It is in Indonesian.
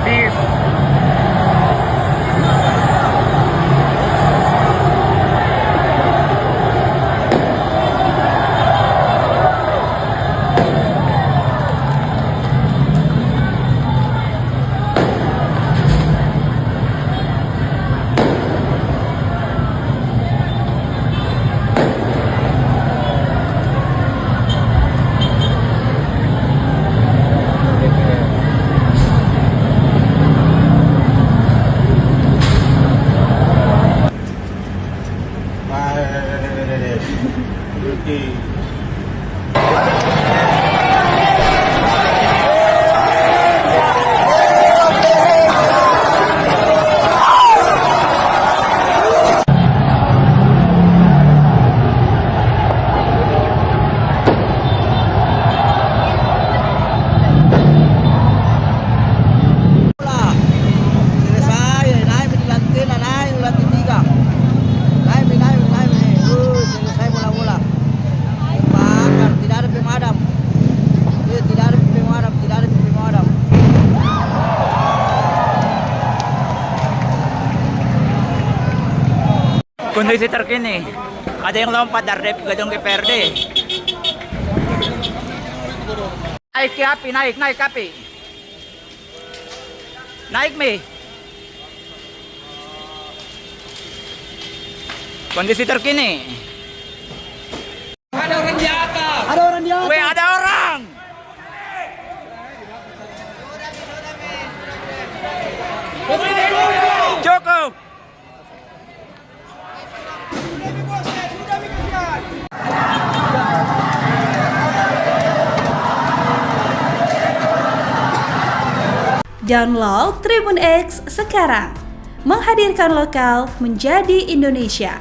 Jadi kondisi terkini ada yang lompat dari gedung DPRD. Naik api, naik api. Naik Mi. Kondisi terkini. Ada orang di atas. Weh, ada orang. Cukup. Download Tribun X sekarang, menghadirkan lokal menjadi Indonesia.